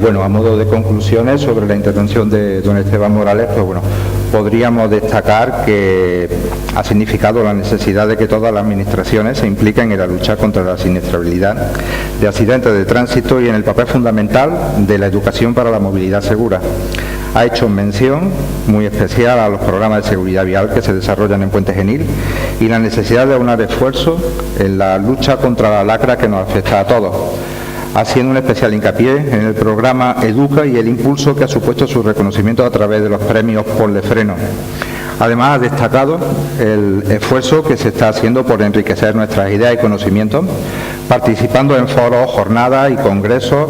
Bueno, a modo de conclusiones sobre la intervención de don Esteban Morales, pues bueno, podríamos destacar que ha significado la necesidad de que todas las administraciones se impliquen en la lucha contra la siniestralidad de accidentes de tránsito y en el papel fundamental de la educación para la movilidad segura. Ha hecho mención muy especial a los programas de seguridad vial que se desarrollan en Puente Genil y la necesidad de aunar esfuerzos en la lucha contra la lacra que nos afecta a todos, haciendo un especial hincapié en el programa Educa y el impulso que ha supuesto su reconocimiento a través de los premios Ponle Freno. Además, ha destacado el esfuerzo que se está haciendo por enriquecer nuestras ideas y conocimientos, participando en foros, jornadas y congresos,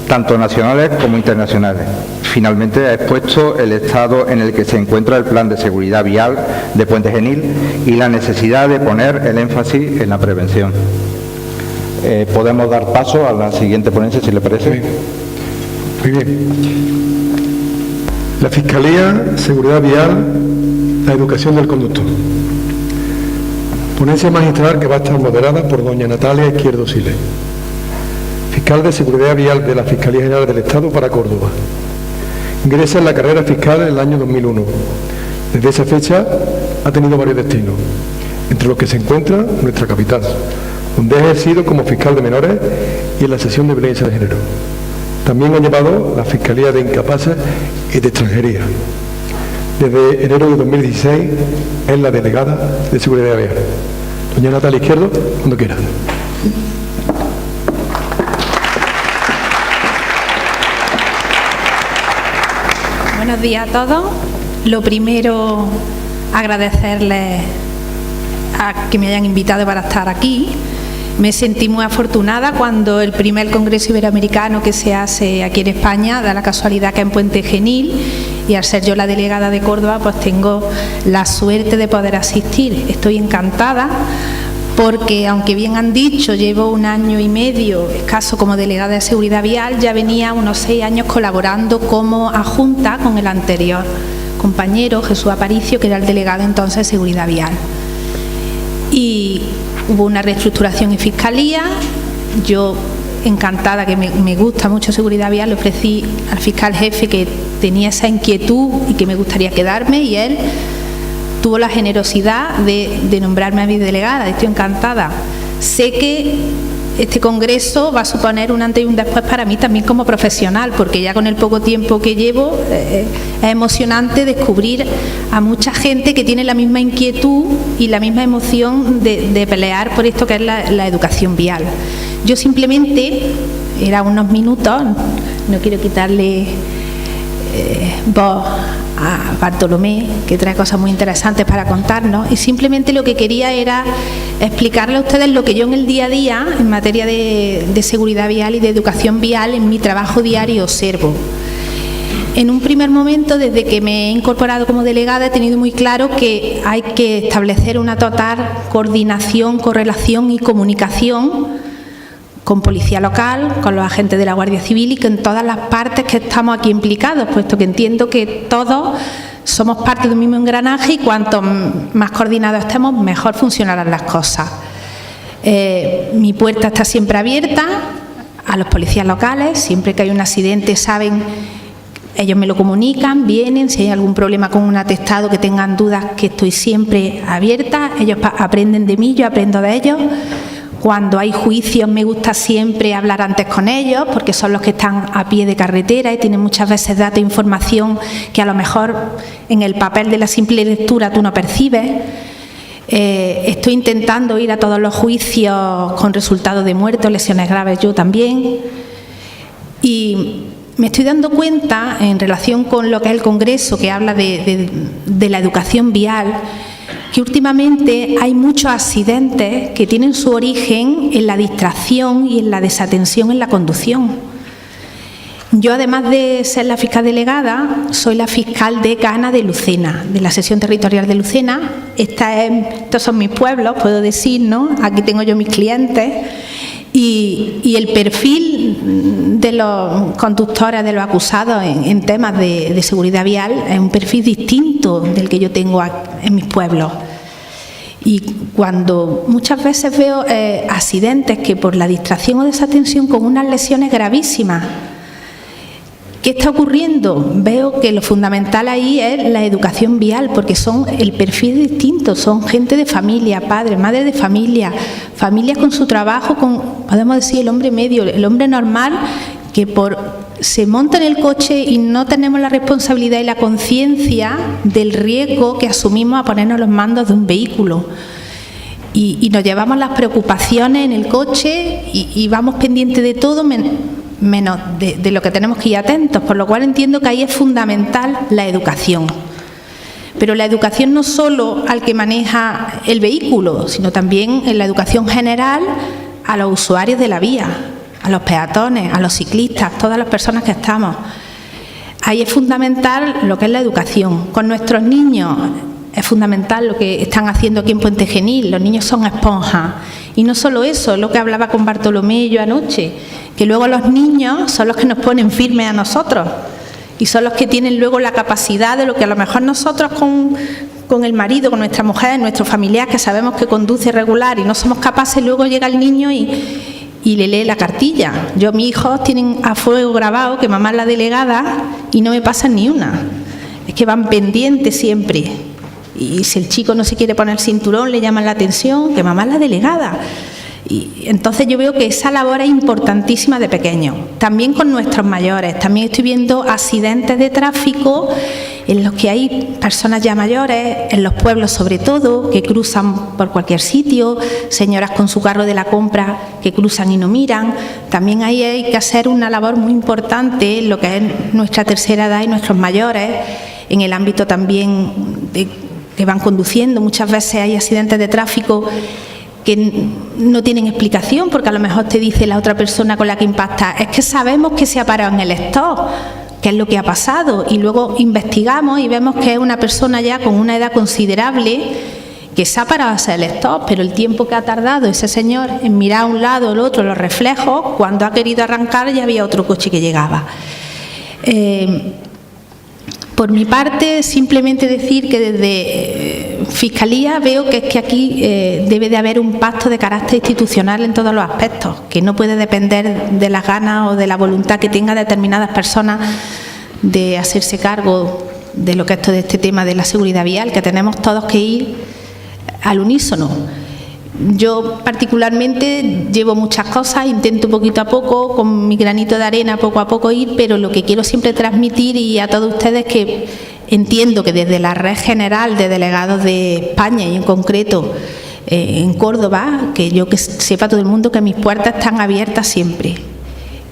tanto nacionales como internacionales. Finalmente, ha expuesto el estado en el que se encuentra el Plan de Seguridad Vial de Puente Genil y la necesidad de poner el énfasis en la prevención. Podemos dar paso a la siguiente ponencia, si le parece. Muy bien. La Fiscalía, Seguridad Vial, la educación del conductor. Ponencia magistral que va a estar moderada por doña Natalia Izquierdo Siles, fiscal de Seguridad Vial de la Fiscalía General del Estado para Córdoba. Ingresa en la carrera fiscal en el año 2001. Desde esa fecha ha tenido varios destinos, entre los que se encuentra nuestra capital, donde ha ejercido como fiscal de menores y en la sección de violencia de género. También ha llevado la Fiscalía de Incapaces y de Extranjería. Desde enero de 2016 es la delegada de Seguridad Vial. Doña Natalia Izquierdo, cuando quiera. Buenos días a todos. Lo primero, agradecerles a que me hayan invitado para estar aquí. Me sentí muy afortunada cuando el primer Congreso Iberoamericano que se hace aquí en España da la casualidad que en Puente Genil, y al ser yo la delegada de Córdoba, pues tengo la suerte de poder asistir. Estoy encantada porque, aunque bien han dicho, llevo 1 año y medio escaso como delegada de Seguridad Vial, ya venía unos 6 años colaborando como adjunta con el anterior compañero, Jesús Aparicio, que era el delegado entonces de Seguridad Vial. Y hubo una reestructuración en Fiscalía. Yo, encantada, que me gusta mucho Seguridad Vial, le ofrecí al fiscal jefe que tenía esa inquietud y que me gustaría quedarme, y él tuvo la generosidad de nombrarme a mi delegada. Estoy encantada. Sé que este congreso va a suponer un antes y un después para mí también como profesional, porque ya con el poco tiempo que llevo es emocionante descubrir a mucha gente que tiene la misma inquietud y la misma emoción de pelear por esto que es la educación vial. Yo simplemente, era unos minutos, no quiero quitarle voz a Bartolomé, que trae cosas muy interesantes para contarnos, y simplemente lo que quería era explicarle a ustedes lo que yo en el día a día, en materia de seguridad vial y de educación vial, en mi trabajo diario observo. En un primer momento, desde que me he incorporado como delegada, he tenido muy claro que hay que establecer una total coordinación, correlación y comunicación con policía local, con los agentes de la Guardia Civil y con todas las partes que estamos aquí implicados, puesto que entiendo que todos somos parte de un mismo engranaje y cuanto más coordinados estemos, mejor funcionarán las cosas. Mi puerta está siempre abierta a los policías locales. Siempre que hay un accidente, saben, ellos me lo comunican, vienen. Si hay algún problema con un atestado, que tengan dudas, que estoy siempre abierta. Ellos aprenden de mí, yo aprendo de ellos. Cuando hay juicios, me gusta siempre hablar antes con ellos, porque son los que están a pie de carretera y tienen muchas veces datos e información que a lo mejor en el papel de la simple lectura tú no percibes. Estoy intentando ir a todos los juicios con resultados de muertos, lesiones graves, yo también. Y me estoy dando cuenta, en relación con lo que es el Congreso, que habla de la educación vial, que últimamente hay muchos accidentes que tienen su origen en la distracción y en la desatención en la conducción. Yo, además de ser la fiscal delegada, soy la fiscal decana de Lucena, de la sección territorial de Lucena. Estos son mis pueblos, puedo decir, ¿no? Aquí tengo yo mis clientes. Y el perfil de los conductores, de los acusados en temas de seguridad vial, es un perfil distinto del que yo tengo en mis pueblos. Y cuando muchas veces veo accidentes que por la distracción o desatención con unas lesiones gravísimas, ¿qué está ocurriendo? Veo que lo fundamental ahí es la educación vial, porque son el perfil distinto, son gente de familia, padres, madres de familia, familias con su trabajo, podemos decir el hombre medio, el hombre normal, que se monta en el coche y no tenemos la responsabilidad y la conciencia del riesgo que asumimos a ponernos los mandos de un vehículo. Y nos llevamos las preocupaciones en el coche y vamos pendientes de todo menos de lo que tenemos que ir atentos, por lo cual entiendo que ahí es fundamental la educación. Pero la educación no solo al que maneja el vehículo, sino también en la educación general a los usuarios de la vía, a los peatones, a los ciclistas, todas las personas que estamos. Ahí es fundamental lo que es la educación. Con nuestros niños es fundamental lo que están haciendo aquí en Puente Genil. Los niños son esponjas. Y no solo eso, es lo que hablaba con Bartolomé y yo anoche, que luego los niños son los que nos ponen firmes a nosotros y son los que tienen luego la capacidad de lo que a lo mejor nosotros con el marido, con nuestra mujer, nuestro familiar, que sabemos que conduce regular y no somos capaces, luego llega el niño y le lee la cartilla. Mis hijos tienen a fuego grabado que mamá es la delegada y no me pasan ni una. Es que van pendientes siempre. Y si el chico no se quiere poner el cinturón, le llaman la atención, que mamá es la delegada. Y entonces yo veo que esa labor es importantísima de pequeños. También con nuestros mayores. También estoy viendo accidentes de tráfico en los que hay personas ya mayores, en los pueblos sobre todo, que cruzan por cualquier sitio, señoras con su carro de la compra que cruzan y no miran. También ahí hay que hacer una labor muy importante en lo que es nuestra tercera edad y nuestros mayores, en el ámbito también que van conduciendo. Muchas veces hay accidentes de tráfico que no tienen explicación, porque a lo mejor te dice la otra persona con la que impacta, es que sabemos que se ha parado en el stop, qué es lo que ha pasado, y luego investigamos y vemos que es una persona ya con una edad considerable que se ha parado a hacer el stop, pero el tiempo que ha tardado ese señor en mirar a un lado o al otro, los reflejos, cuando ha querido arrancar ya había otro coche que llegaba. Por mi parte, simplemente decir que desde Fiscalía veo que es que aquí debe de haber un pacto de carácter institucional en todos los aspectos, que no puede depender de las ganas o de la voluntad que tengan determinadas personas de hacerse cargo de lo que es todo este tema de la seguridad vial, que tenemos todos que ir al unísono. Yo particularmente llevo muchas cosas, intento poquito a poco, con mi granito de arena, poco a poco ir, pero lo que quiero siempre transmitir y a todos ustedes que entiendo que desde la red general de delegados de España y en concreto en Córdoba, que sepa todo el mundo que mis puertas están abiertas siempre,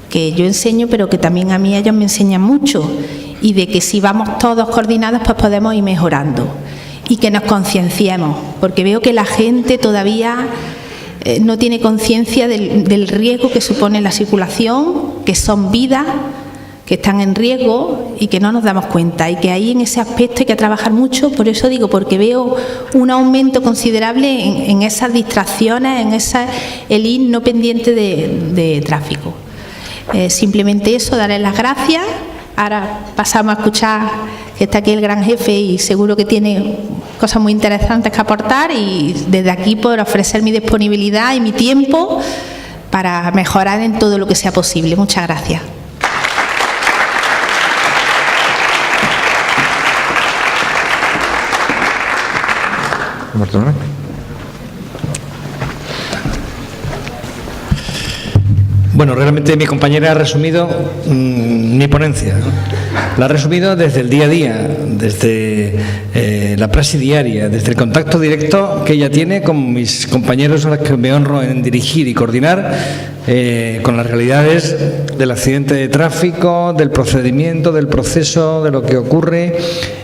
que yo enseño pero que también a mí ellos me enseñan mucho y de que si vamos todos coordinados pues podemos ir mejorando. Y que nos concienciemos, porque veo que la gente todavía no tiene conciencia del riesgo que supone la circulación, que son vidas que están en riesgo y que no nos damos cuenta, y que ahí en ese aspecto hay que trabajar mucho. Por eso digo, porque veo un aumento considerable en esas distracciones, en el ir no pendiente de tráfico. Simplemente eso, darles las gracias. Ahora pasamos a escuchar que está aquí el gran jefe y seguro que tiene cosas muy interesantes que aportar, y desde aquí por ofrecer mi disponibilidad y mi tiempo para mejorar en todo lo que sea posible. Muchas gracias. Bueno, realmente mi compañera ha resumido mi ponencia, ¿no? La ha resumido desde el día a día, desde la praxis diaria, desde el contacto directo que ella tiene con mis compañeros a los que me honro en dirigir y coordinar, con las realidades del accidente de tráfico, del procedimiento, del proceso, de lo que ocurre,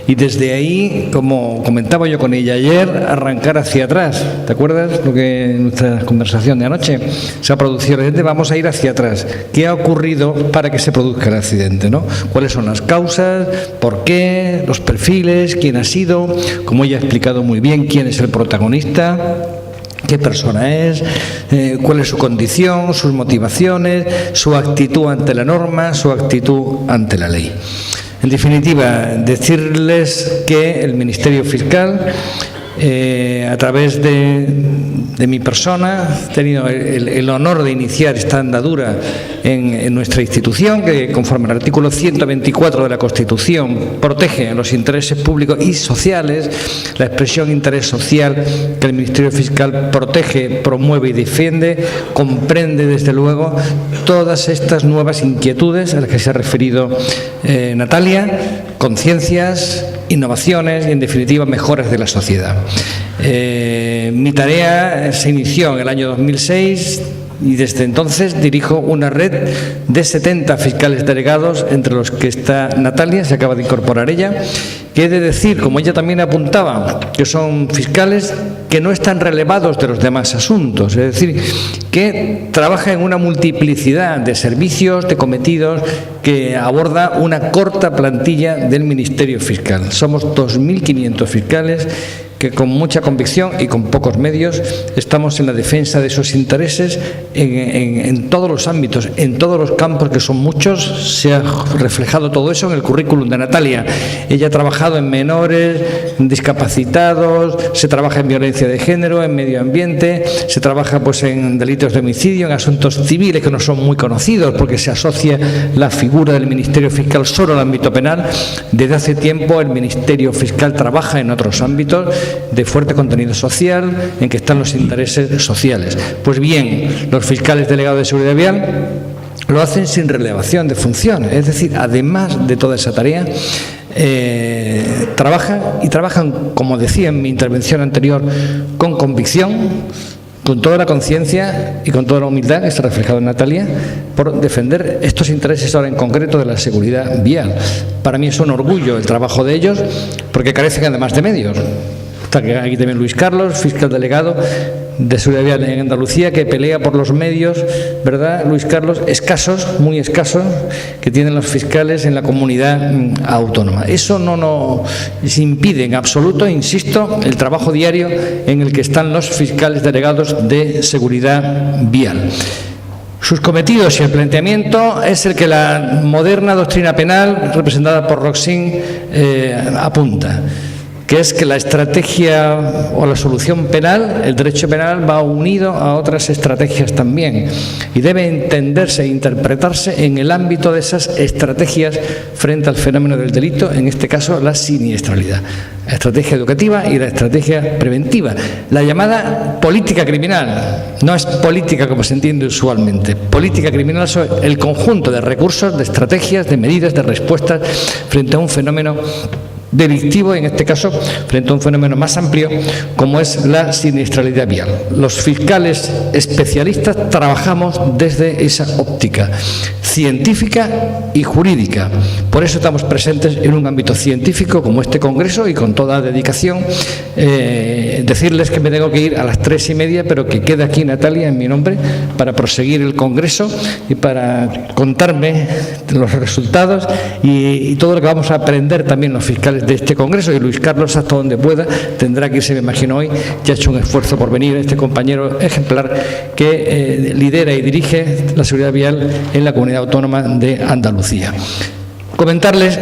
y desde ahí, como comentaba yo con ella ayer, arrancar hacia atrás. ¿Te acuerdas lo que en nuestra conversación de anoche se ha producido? Vamos a ir hacia atrás. ¿Qué ha ocurrido para que se produzca el accidente, ¿no? ¿Cuáles son las causas? ¿Por qué? ¿Los perfiles? ¿Quién ha sido? Como ella ha explicado muy bien, ¿quién es el protagonista? ¿Qué persona es? ¿Cuál es su condición? ¿Sus motivaciones? ¿Su actitud ante la norma? ¿Su actitud ante la ley? En definitiva, decirles que el Ministerio Fiscal A través de mi persona he tenido el honor de iniciar esta andadura en nuestra institución, que conforme al artículo 124 de la Constitución protege los intereses públicos y sociales, la expresión interés social que el Ministerio Fiscal protege, promueve y defiende, comprende desde luego todas estas nuevas inquietudes a las que se ha referido Natalia, conciencias, innovaciones y, en definitiva, mejoras de la sociedad. Mi tarea se inició en el año 2006 y desde entonces dirijo una red de 70 fiscales delegados, entre los que está Natalia, se acaba de incorporar ella, que he de decir, como ella también apuntaba, que son fiscales que no están relevados de los demás asuntos, es decir, que trabaja en una multiplicidad de servicios, de cometidos, que aborda una corta plantilla del Ministerio Fiscal. Somos 2.500 fiscales que con mucha convicción y con pocos medios estamos en la defensa de esos intereses en todos los ámbitos, en todos los campos, que son muchos. Se ha reflejado todo eso en el currículum de Natalia. Ella ha trabajado en menores, en discapacitados, se trabaja en violencia de género, en medio ambiente, se trabaja pues en delitos de homicidio, en asuntos civiles que no son muy conocidos porque se asocia la figura del Ministerio Fiscal solo al ámbito penal. Desde hace tiempo el Ministerio Fiscal trabaja en otros ámbitos de fuerte contenido social, en que están los intereses sociales. Pues bien, los fiscales delegados de seguridad vial lo hacen sin relevación de funciones, es decir, además de toda esa tarea, trabajan, como decía en mi intervención anterior, con convicción, con toda la conciencia y con toda la humildad que está reflejado en Natalia, por defender estos intereses ahora en concreto de la seguridad vial. Para mí es un orgullo el trabajo de ellos, porque carecen además de medios. Está aquí también Luis Carlos, fiscal delegado de seguridad vial en Andalucía, que pelea por los medios, ¿verdad, Luis Carlos? Escasos, muy escasos, que tienen los fiscales en la comunidad autónoma. Eso no nos impide en absoluto, insisto, el trabajo diario en el que están los fiscales delegados de seguridad vial. Sus cometidos y el planteamiento es el que la moderna doctrina penal, representada por Roxin, apunta, que es que la estrategia o la solución penal, el derecho penal, va unido a otras estrategias también y debe entenderse e interpretarse en el ámbito de esas estrategias frente al fenómeno del delito, en este caso la siniestralidad. La estrategia educativa y la estrategia preventiva. La llamada política criminal no es política como se entiende usualmente. Política criminal es el conjunto de recursos, de estrategias, de medidas, de respuestas frente a un fenómeno delictivo, en este caso frente a un fenómeno más amplio como es la siniestralidad vial. Los fiscales especialistas trabajamos desde esa óptica científica y jurídica. Por eso estamos presentes en un ámbito científico como este congreso y con toda dedicación. Decirles que me tengo que ir a las 3:30, pero que queda aquí Natalia en mi nombre para proseguir el congreso y para contarme los resultados y todo lo que vamos a aprender también los fiscales de este congreso. Y Luis Carlos, hasta donde pueda, tendrá que irse, me imagino hoy, ya ha hecho un esfuerzo por venir, este compañero ejemplar que lidera y dirige la seguridad vial en la Comunidad Autónoma de Andalucía. Comentarles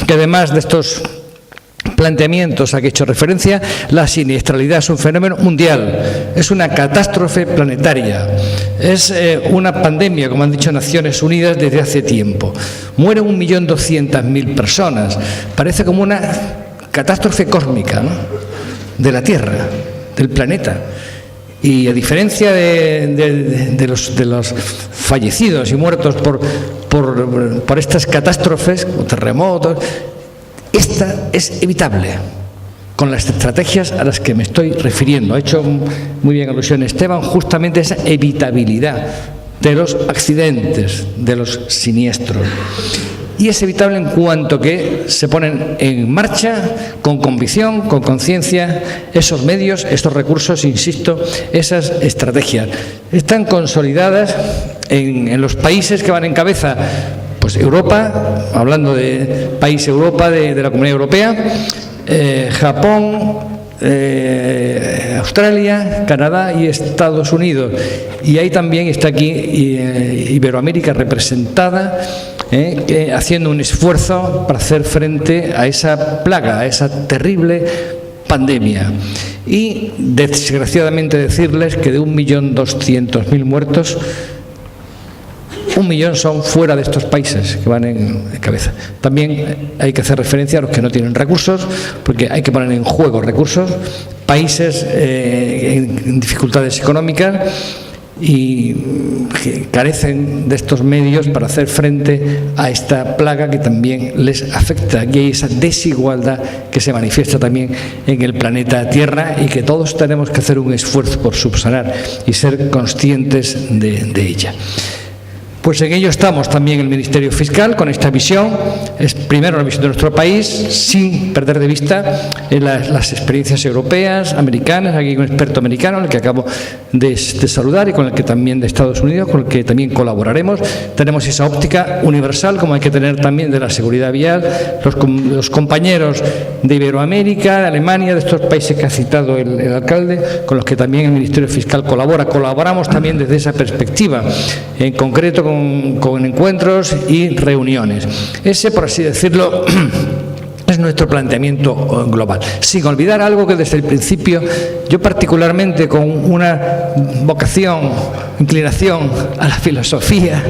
que además de estos planteamientos a que he hecho referencia, la siniestralidad es un fenómeno mundial, es una catástrofe planetaria, es una pandemia, como han dicho Naciones Unidas desde hace tiempo. Mueren 1.200.000 personas, parece como una catástrofe cósmica, ¿no?, de la Tierra, del planeta. Y a diferencia de los fallecidos y muertos por estas catástrofes o terremotos, esta es evitable con las estrategias a las que me estoy refiriendo. Ha hecho muy bien alusión Esteban, justamente esa evitabilidad de los accidentes, de los siniestros. Y es evitable en cuanto que se ponen en marcha con convicción, con conciencia, esos medios, estos recursos, insisto, esas estrategias. Están consolidadas en los países que van en cabeza. Pues Europa, hablando de país Europa, de la Comunidad Europea, Japón, Australia, Canadá y Estados Unidos. Y ahí también está aquí Iberoamérica representada, haciendo un esfuerzo para hacer frente a esa plaga, a esa terrible pandemia. Y desgraciadamente decirles que de 1.200.000 muertos, 1 millón son fuera de estos países que van en cabeza. También hay que hacer referencia a los que no tienen recursos, porque hay que poner en juego recursos, países en dificultades económicas y que carecen de estos medios para hacer frente a esta plaga que también les afecta. Y hay esa desigualdad que se manifiesta también en el planeta Tierra y que todos tenemos que hacer un esfuerzo por subsanar y ser conscientes de ella. Pues en ello estamos también el Ministerio Fiscal, con esta visión. Es primero la visión de nuestro país, sin perder de vista las experiencias europeas, americanas. Aquí hay un experto americano, al que acabo de saludar, y con el que también de Estados Unidos, con el que también colaboraremos. Tenemos esa óptica universal, como hay que tener también de la seguridad vial. Los compañeros de Iberoamérica, de Alemania, de estos países que ha citado el alcalde, con los que también el Ministerio Fiscal colabora. Colaboramos también desde esa perspectiva, en concreto con encuentros y reuniones. Ese, por así decirlo, es nuestro planteamiento global. Sin olvidar algo que desde el principio, yo particularmente con una vocación, inclinación a la filosofía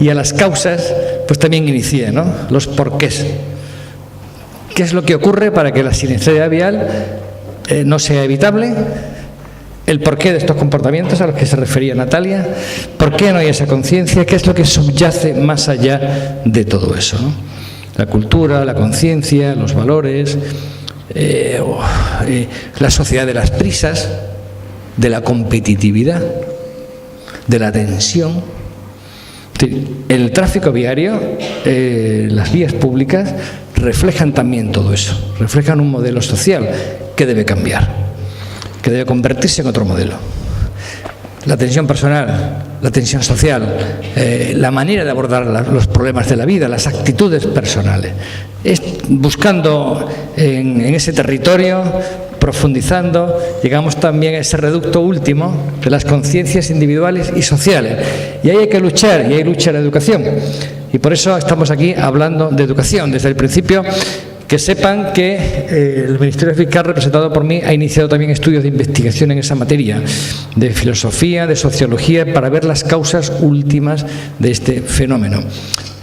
y a las causas, pues también inicié, ¿no? Los porqués. ¿Qué es lo que ocurre para que la siniestralidad vial no sea evitable? El porqué de estos comportamientos a los que se refería Natalia, por qué no hay esa conciencia, qué es lo que subyace más allá de todo eso, ¿no? La cultura, la conciencia, los valores, la sociedad de las prisas, de la competitividad, de la tensión. El tráfico viario, las vías públicas reflejan también todo eso, reflejan un modelo social que debe cambiar, que debe convertirse en otro modelo. La tensión personal, la tensión social, la manera de abordar los problemas de la vida, las actitudes personales. Es buscando en ese territorio, profundizando, llegamos también a ese reducto último de las conciencias individuales y sociales. Y ahí hay que luchar, y hay lucha en la educación. Y por eso estamos aquí hablando de educación. Desde el principio, que sepan que el Ministerio Fiscal, representado por mí, ha iniciado también estudios de investigación en esa materia, de filosofía, de sociología, para ver las causas últimas de este fenómeno.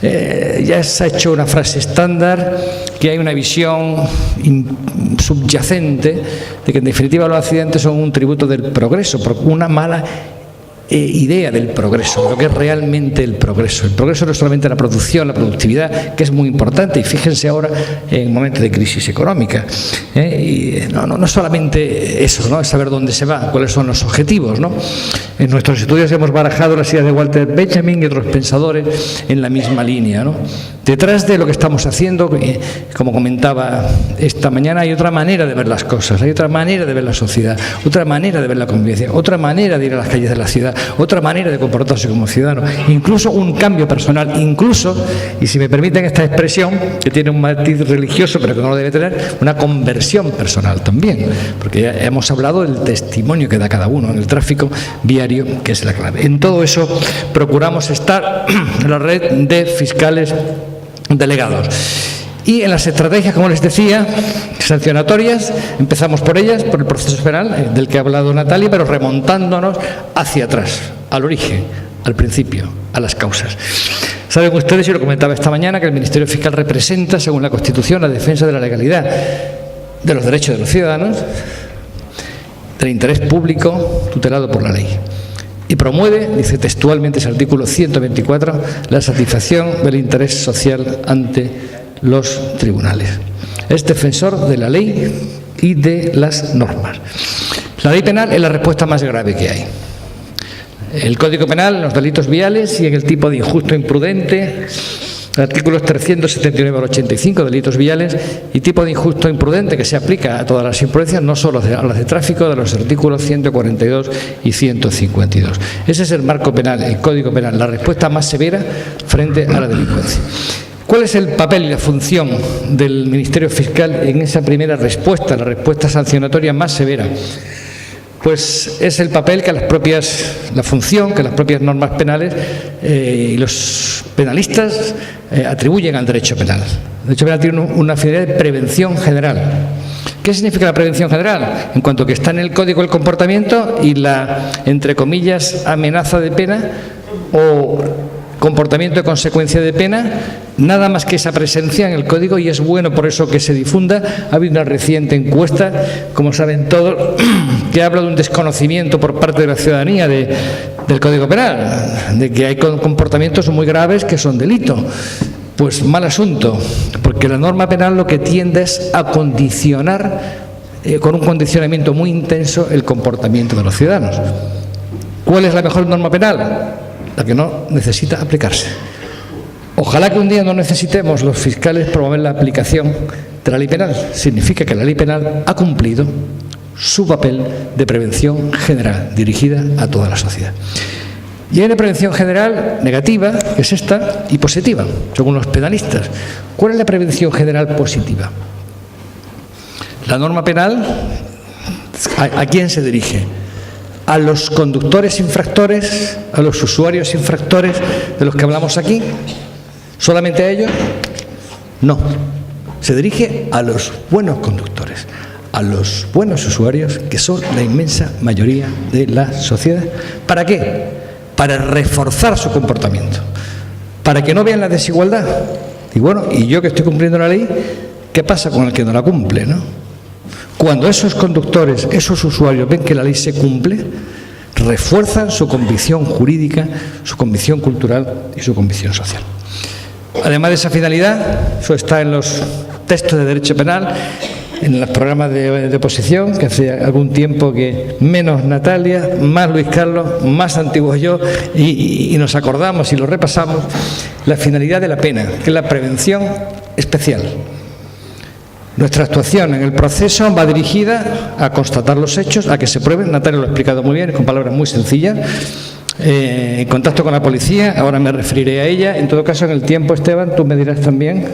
Ya se ha hecho una frase estándar, que hay una visión subyacente de que en definitiva los accidentes son un tributo del progreso, por una mala idea del progreso, lo que es realmente el progreso. El progreso no es solamente la producción, la productividad, que es muy importante, y fíjense ahora en momentos de crisis económica. Y no solamente eso, ¿no? Es saber dónde se va, cuáles son los objetivos, ¿no? En nuestros estudios hemos barajado las ideas de Walter Benjamin y otros pensadores en la misma línea, ¿no? Detrás de lo que estamos haciendo, como comentaba esta mañana, hay otra manera de ver las cosas, hay otra manera de ver la sociedad, otra manera de ver la convivencia, otra manera de ir a las calles de la ciudad, otra manera de comportarse como ciudadano, incluso un cambio personal, incluso, y si me permiten esta expresión, que tiene un matiz religioso, pero que no lo debe tener, una conversión personal también, porque ya hemos hablado del testimonio que da cada uno en el tráfico viario, que es la clave. En todo eso procuramos estar en la red de fiscales delegados. Y en las estrategias, como les decía, sancionatorias, empezamos por ellas, por el proceso penal, del que ha hablado Natalia, pero remontándonos hacia atrás, al origen, al principio, a las causas. Saben ustedes, y lo comentaba esta mañana, que el Ministerio Fiscal representa, según la Constitución, la defensa de la legalidad, de los derechos de los ciudadanos, del interés público tutelado por la ley. Y promueve, dice textualmente ese artículo 124, la satisfacción del interés social ante los tribunales. Es defensor de la ley y de las normas. La ley penal es la respuesta más grave que hay. El Código Penal, en los delitos viales y en el tipo de injusto e imprudente, artículos 379 al 85, delitos viales y tipo de injusto e imprudente, que se aplica a todas las imprudencias, no solo a las de tráfico, de los artículos 142 y 152. Ese es el marco penal, el Código Penal, la respuesta más severa frente a la delincuencia. ¿Cuál es el papel y la función del Ministerio Fiscal en esa primera respuesta, la respuesta sancionatoria más severa? Pues es el papel que la función que las propias normas penales y los penalistas atribuyen al derecho penal. El derecho penal tiene una finalidad de prevención general. ¿Qué significa la prevención general? En cuanto que está en el Código del Comportamiento y la, entre comillas, amenaza de pena o comportamiento de consecuencia de pena, nada más que esa presencia en el Código, y es bueno por eso que se difunda. Ha habido una reciente encuesta, como saben todos, que habla de un desconocimiento por parte de la ciudadanía del Código Penal, de que hay comportamientos muy graves que son delito. Pues mal asunto, porque la norma penal lo que tiende es a condicionar, con un condicionamiento muy intenso, el comportamiento de los ciudadanos. ¿Cuál es la mejor norma penal? La que no necesita aplicarse. Ojalá que un día no necesitemos los fiscales promover la aplicación de la ley penal. Significa que la ley penal ha cumplido su papel de prevención general, dirigida a toda la sociedad. Y hay una prevención general negativa, que es esta, y positiva, según los penalistas. ¿Cuál es la prevención general positiva? La norma penal, ¿a quién se dirige? ¿A los conductores infractores, a los usuarios infractores de los que hablamos aquí? ¿Solamente a ellos? No. Se dirige a los buenos conductores, a los buenos usuarios, que son la inmensa mayoría de la sociedad. ¿Para qué? Para reforzar su comportamiento, para que no vean la desigualdad. Y bueno, y yo que estoy cumpliendo la ley, ¿qué pasa con el que no la cumple, no? Cuando esos conductores, esos usuarios ven que la ley se cumple, refuerzan su convicción jurídica, su convicción cultural y su convicción social. Además de esa finalidad, eso está en los textos de derecho penal, en los programas de oposición, que hace algún tiempo que menos Natalia, más Luis Carlos, más antiguo yo, y nos acordamos y lo repasamos, la finalidad de la pena, que es la prevención especial. Nuestra actuación en el proceso va dirigida a constatar los hechos, a que se prueben. Natalia lo ha explicado muy bien, con palabras muy sencillas. En contacto con la policía, ahora me referiré a ella. En todo caso, en el tiempo, Esteban, tú me dirás también.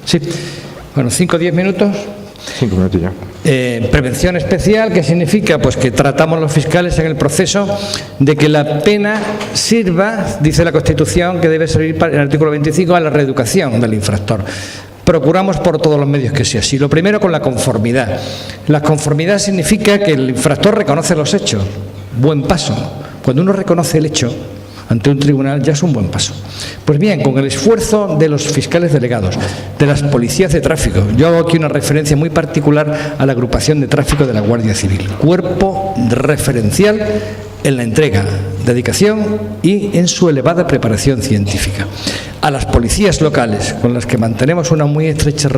Sí. Bueno, 5 o 10 minutos. 5 minutos ya. Prevención especial, ¿qué significa? Pues que tratamos los fiscales en el proceso de que la pena sirva, dice la Constitución, que debe servir para el artículo 25 a la reeducación del infractor. Procuramos por todos los medios que sea así. Lo primero, con la conformidad. La conformidad significa que el infractor reconoce los hechos. Buen paso. Cuando uno reconoce el hecho ante un tribunal, ya es un buen paso. Pues bien, con el esfuerzo de los fiscales delegados, de las policías de tráfico, yo hago aquí una referencia muy particular a la agrupación de tráfico de la Guardia Civil, cuerpo referencial en la entrega, dedicación y en su elevada preparación científica. A las policías locales, con las que mantenemos una muy estrecha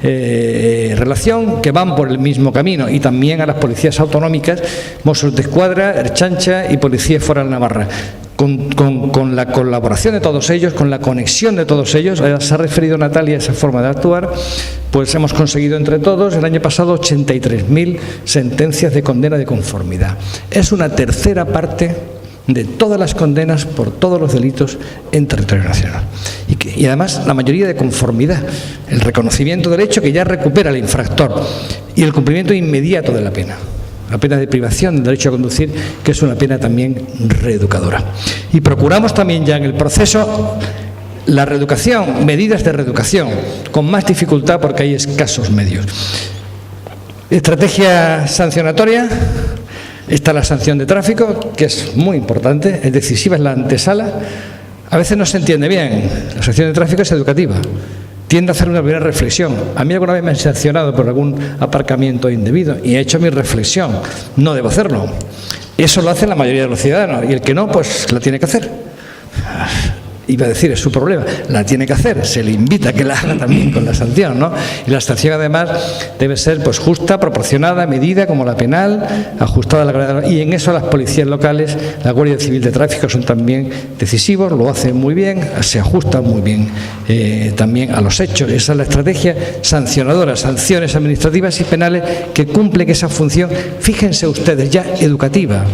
relación, que van por el mismo camino, y también a las policías autonómicas, Mossos de Escuadra, Ertzaintza y Policía Foral Navarra. Con la colaboración de todos ellos, con la conexión de todos ellos, se ha referido Natalia a esa forma de actuar, pues hemos conseguido entre todos el año pasado 83.000 sentencias de condena de conformidad. Es una tercera parte de todas las condenas por todos los delitos en territorio nacional. Y además la mayoría de conformidad, el reconocimiento del hecho que ya recupera el infractor y el cumplimiento inmediato de la pena. La pena de privación del derecho a conducir, que es una pena también reeducadora. Y procuramos también ya en el proceso la reeducación, medidas de reeducación, con más dificultad porque hay escasos medios. Estrategia sancionatoria. Está la sanción de tráfico, que es muy importante, es decisiva, es la antesala. A veces no se entiende bien. La sanción de tráfico es educativa. Tiende a hacer una primera reflexión. A mí alguna vez me han sancionado por algún aparcamiento indebido y he hecho mi reflexión. No debo hacerlo. Eso lo hace la mayoría de los ciudadanos y el que no, pues la tiene que hacer. Iba a decir, es su problema, la tiene que hacer, se le invita a que la haga también con la sanción, ¿no? Y la sanción además debe ser pues justa, proporcionada, medida como la penal, ajustada a la gravedad. Y en eso las policías locales, la Guardia Civil de Tráfico son también decisivos, lo hacen muy bien, se ajustan muy bien también a los hechos. Esa es la estrategia sancionadora, sanciones administrativas y penales que cumplen esa función, fíjense ustedes, ya educativa.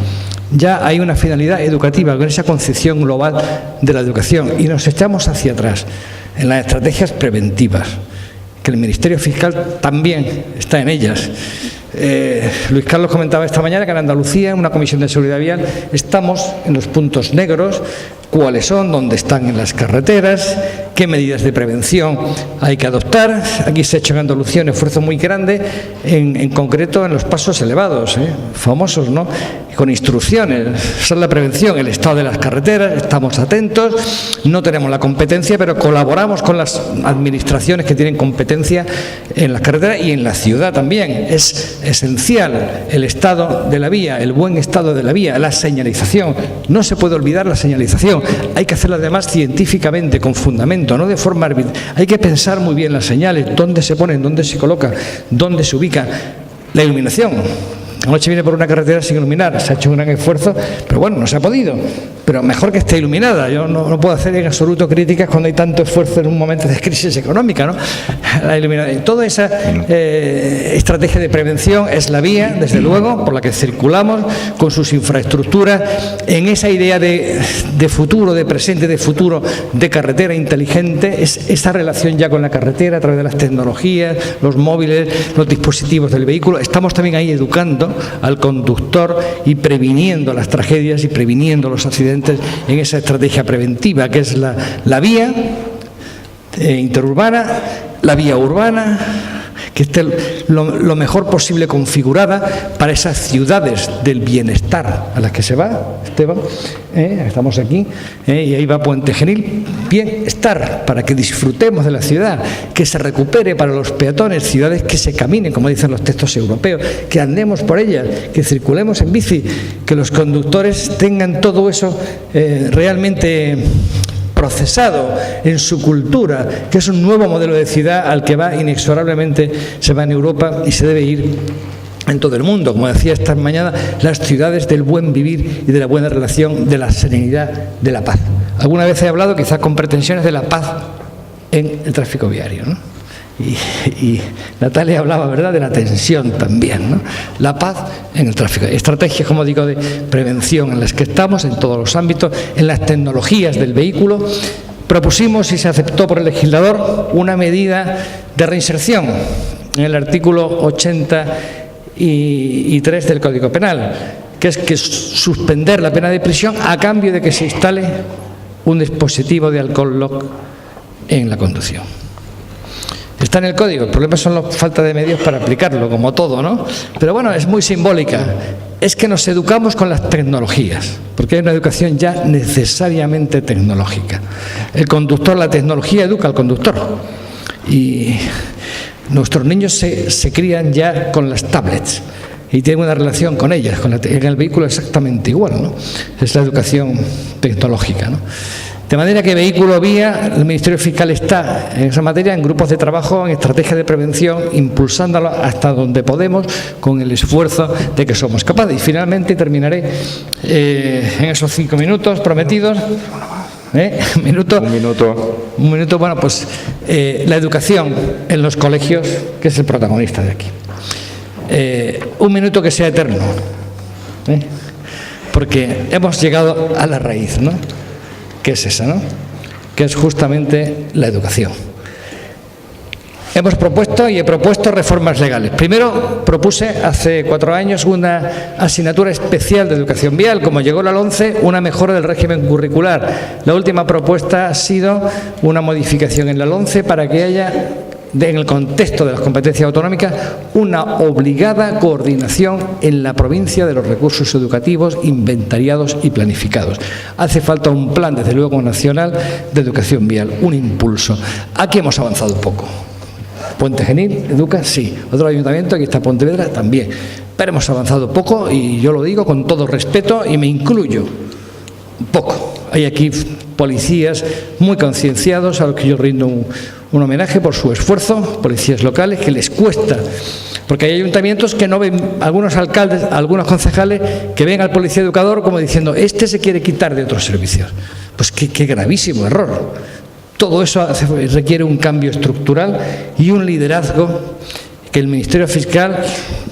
Ya hay una finalidad educativa con esa concepción global de la educación y nos echamos hacia atrás en las estrategias preventivas, que el Ministerio Fiscal también está en ellas. Luis Carlos comentaba esta mañana que en Andalucía, en una comisión de seguridad vial, estamos en los puntos negros cuáles son, dónde están en las carreteras, qué medidas de prevención hay que adoptar. Aquí se ha hecho en Andalucía un esfuerzo muy grande, en concreto en los pasos elevados, famosos, ¿no? Con instrucciones. Esa es la prevención, el estado de las carreteras, estamos atentos, no tenemos la competencia, pero colaboramos con las administraciones que tienen competencia en las carreteras y en la ciudad también. Es esencial el estado de la vía, el buen estado de la vía, la señalización. No se puede olvidar la señalización. Hay que hacerla además científicamente, con fundamento, no de forma arbitraria. Hay que pensar muy bien las señales, dónde se ponen, dónde se colocan, dónde se ubica. La iluminación. Anoche vine por una carretera sin iluminar, se ha hecho un gran esfuerzo, pero bueno, no se ha podido. Pero mejor que esté iluminada. Yo no puedo hacer en absoluto críticas cuando hay tanto esfuerzo en un momento de crisis económica, ¿no? La iluminación. Toda esa estrategia de prevención es la vía, desde luego, por la que circulamos, con sus infraestructuras, en esa idea de futuro, de presente, de futuro, de carretera inteligente, es esa relación ya con la carretera a través de las tecnologías, los móviles, los dispositivos del vehículo. Estamos también ahí educando al conductor y previniendo las tragedias y previniendo los accidentes en esa estrategia preventiva que es la vía interurbana, la vía urbana, que esté lo mejor posible configurada para esas ciudades del bienestar a las que se va, Esteban, estamos aquí, y ahí va Puente Genil, bienestar, para que disfrutemos de la ciudad, que se recupere para los peatones, ciudades que se caminen, como dicen los textos europeos, que andemos por ellas, que circulemos en bici, que los conductores tengan todo eso realmente procesado en su cultura, que es un nuevo modelo de ciudad al que va inexorablemente, se va en Europa y se debe ir en todo el mundo. Como decía esta mañana, las ciudades del buen vivir y de la buena relación, de la serenidad, de la paz. Alguna vez he hablado, quizás con pretensiones, de la paz en el tráfico viario, ¿no? Y Natalia hablaba, ¿verdad?, de la tensión también, ¿no? La paz en el tráfico. Estrategias, como digo, de prevención en las que estamos, en todos los ámbitos, en las tecnologías del vehículo. Propusimos y se aceptó por el legislador una medida de reinserción en el artículo 83 del Código Penal, que es que suspender la pena de prisión a cambio de que se instale un dispositivo de alcohol lock en la conducción. Está en el código, el problema son la falta de medios para aplicarlo, como todo, ¿no? Pero bueno, es muy simbólica. Es que nos educamos con las tecnologías, porque hay una educación ya necesariamente tecnológica. El conductor, la tecnología educa al conductor. Y nuestros niños se crían ya con las tablets y tienen una relación con ellas, en el vehículo exactamente igual, ¿no? Es la educación tecnológica, ¿no? De manera que vehículo vía, el Ministerio Fiscal está en esa materia, en grupos de trabajo, en estrategias de prevención, impulsándolo hasta donde podemos, con el esfuerzo de que somos capaces. Y finalmente terminaré en esos 5 minutos prometidos. Un minuto. Bueno, pues la educación en los colegios, que es el protagonista de aquí. Un minuto que sea eterno, porque hemos llegado a la raíz, ¿no? Que es esa, ¿no? Que es justamente la educación. Hemos propuesto y he propuesto reformas legales. Primero propuse hace 4 años una asignatura especial de educación vial. Como llegó la LOMCE, una mejora del régimen curricular. La última propuesta ha sido una modificación en la LOMCE para que haya, en el contexto de las competencias autonómicas, una obligada coordinación en la provincia de los recursos educativos inventariados y planificados. Hace falta un plan, desde luego, nacional de educación vial, un impulso. Aquí hemos avanzado un poco. Puente Genil, educa, sí. Otro ayuntamiento, aquí está Pontevedra, también. Pero hemos avanzado poco y yo lo digo con todo respeto y me incluyo un poco. Hay aquí policías muy concienciados a los que yo rindo un homenaje por su esfuerzo, policías locales, que les cuesta, porque hay ayuntamientos que no ven, algunos alcaldes, algunos concejales, que ven al policía educador como diciendo, este se quiere quitar de otros servicios. Pues qué gravísimo error. Todo eso requiere un cambio estructural y un liderazgo que el Ministerio Fiscal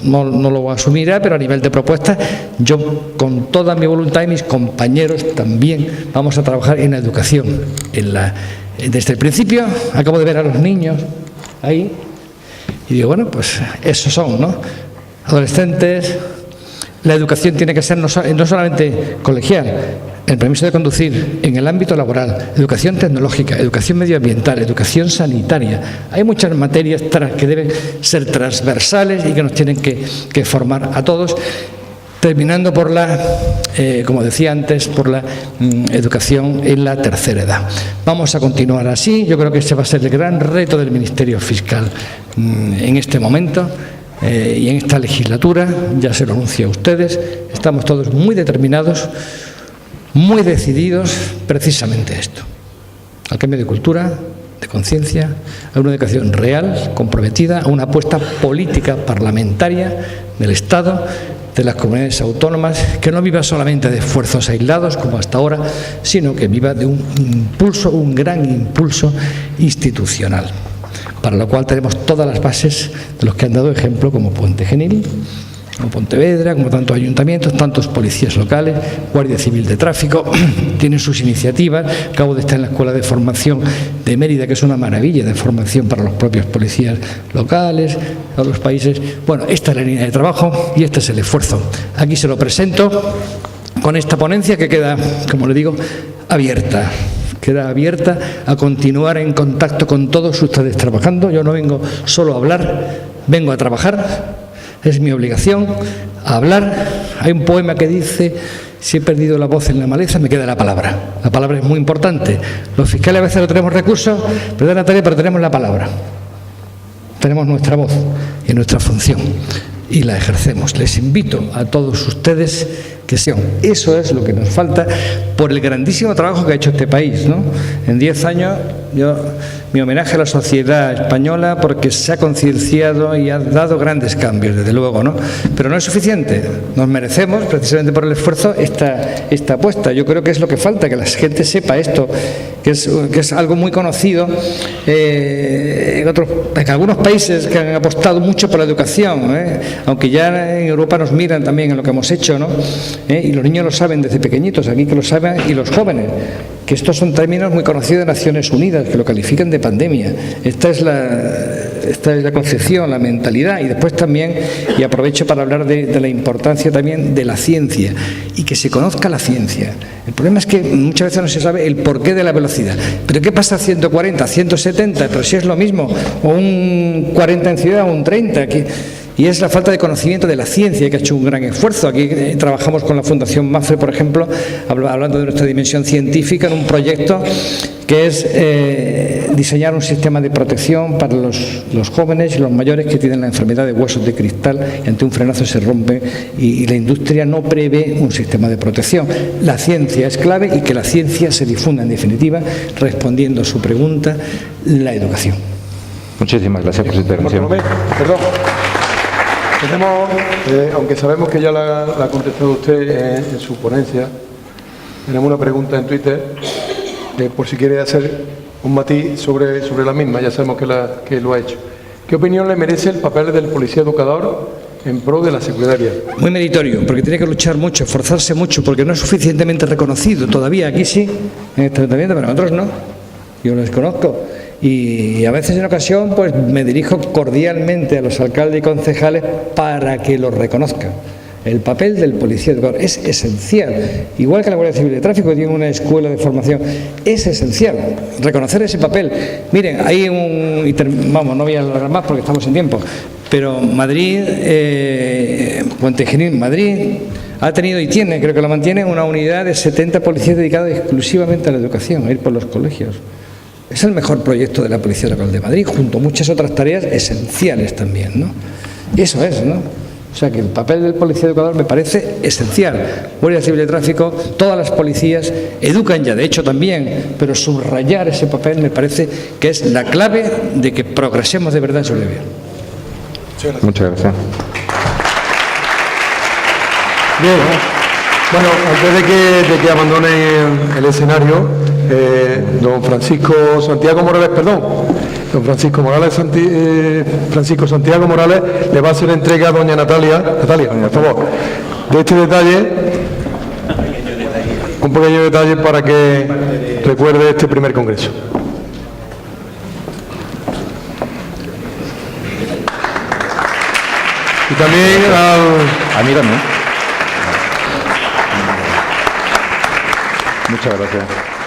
no lo asumirá, pero a nivel de propuestas, yo con toda mi voluntad y mis compañeros también vamos a trabajar en la educación. Desde el principio, acabo de ver a los niños ahí y digo, bueno, pues esos son, ¿no? Adolescentes. La educación tiene que ser no solamente colegial, el permiso de conducir, en el ámbito laboral, educación tecnológica, educación medioambiental, educación sanitaria. Hay muchas materias que deben ser transversales y que nos tienen que formar a todos, terminando por la, como decía antes, por la educación en la tercera edad. Vamos a continuar así. Yo creo que ese va a ser el gran reto del Ministerio Fiscal en este momento. Y en esta legislatura, ya se lo anuncio a ustedes, estamos todos muy determinados, muy decididos precisamente a esto, al cambio de cultura, de conciencia, a una educación real, comprometida, a una apuesta política parlamentaria del Estado, de las comunidades autónomas, que no viva solamente de esfuerzos aislados como hasta ahora, sino que viva de un impulso, un gran impulso institucional, para lo cual tenemos todas las bases de los que han dado ejemplo, como Puente Genil, como Pontevedra, como tantos ayuntamientos, tantos policías locales, Guardia Civil de Tráfico, tienen sus iniciativas. Acabo de estar en la Escuela de Formación de Mérida, que es una maravilla de formación para los propios policías locales, a los países. Bueno, esta es la línea de trabajo y este es el esfuerzo. Aquí se lo presento con esta ponencia que queda, como le digo, abierta. Queda abierta a continuar en contacto con todos ustedes trabajando. Yo no vengo solo a hablar, vengo a trabajar. Es mi obligación hablar. Hay un poema que dice: si he perdido la voz en la maleza, me queda la palabra. La palabra es muy importante. Los fiscales a veces no tenemos recursos, pero tenemos la palabra. Tenemos nuestra voz y nuestra función y la ejercemos. Les invito a todos ustedes que sean. Eso es lo que nos falta por el grandísimo trabajo que ha hecho este país, ¿no? En 10 años, mi homenaje a la sociedad española, porque se ha concienciado y ha dado grandes cambios, desde luego, ¿no? Pero no es suficiente. Nos merecemos, precisamente por el esfuerzo, esta apuesta. Yo creo que es lo que falta, que la gente sepa esto, que es algo muy conocido en algunos países que han apostado mucho por la educación, aunque ya en Europa nos miran también en lo que hemos hecho, ¿no? Y los niños lo saben desde pequeñitos, aquí que lo saben, y los jóvenes, que estos son términos muy conocidos de Naciones Unidas, que lo califican de pandemia. Esta es la concepción, la mentalidad, y después también, y aprovecho para hablar de la importancia también de la ciencia, y que se conozca la ciencia. El problema es que muchas veces no se sabe el porqué de la velocidad. ¿Pero qué pasa a 140, 170? Pero si es lo mismo, o un 40 en ciudad, o un 30 aquí. Y es la falta de conocimiento de la ciencia, que ha hecho un gran esfuerzo. Aquí trabajamos con la Fundación MAFRE, por ejemplo, hablando de nuestra dimensión científica, en un proyecto que es diseñar un sistema de protección para los jóvenes y los mayores que tienen la enfermedad de huesos de cristal, y ante un frenazo se rompe, y la industria no prevé un sistema de protección. La ciencia es clave, y que la ciencia se difunda, en definitiva, respondiendo a su pregunta, la educación. Muchísimas gracias por su intervención. Perdón. Tenemos, aunque sabemos que ya la ha contestado usted en su ponencia, tenemos una pregunta en Twitter, por si quiere hacer un matiz sobre la misma. Ya sabemos que lo ha hecho. ¿Qué opinión le merece el papel del policía educador en pro de la seguridad vial? Muy meritorio, porque tiene que luchar mucho, esforzarse mucho, porque no es suficientemente reconocido todavía. Aquí sí, en este ayuntamiento, pero en otros no. Yo lo desconozco. Y a veces, en ocasión, pues me dirijo cordialmente a los alcaldes y concejales para que lo reconozcan. El papel del policía educador es esencial, igual que la Guardia Civil de Tráfico tiene una escuela de formación. Es esencial reconocer ese papel. Miren, hay vamos, no voy a hablar más porque estamos sin tiempo, pero Madrid, Puente Genil, Madrid, ha tenido y tiene, creo que lo mantiene, una unidad de 70 policías dedicados exclusivamente a la educación, a ir por los colegios. Es el mejor proyecto de la Policía Local de Madrid, junto a muchas otras tareas esenciales también, ¿no? Eso es, ¿no? O sea que el papel del policía educador me parece esencial. Guardia Civil de Tráfico, todas las policías educan ya, de hecho también, pero subrayar ese papel me parece que es la clave de que progresemos de verdad en seguridad vial. Muchas gracias. Bien, bueno, antes de que abandone el escenario, don Francisco Santiago Morales, don Francisco Santiago Morales le va a hacer entrega a doña Natalia, por favor, de este detalle, un pequeño detalle para que recuerde este primer congreso. Y también a mí también. Muchas gracias.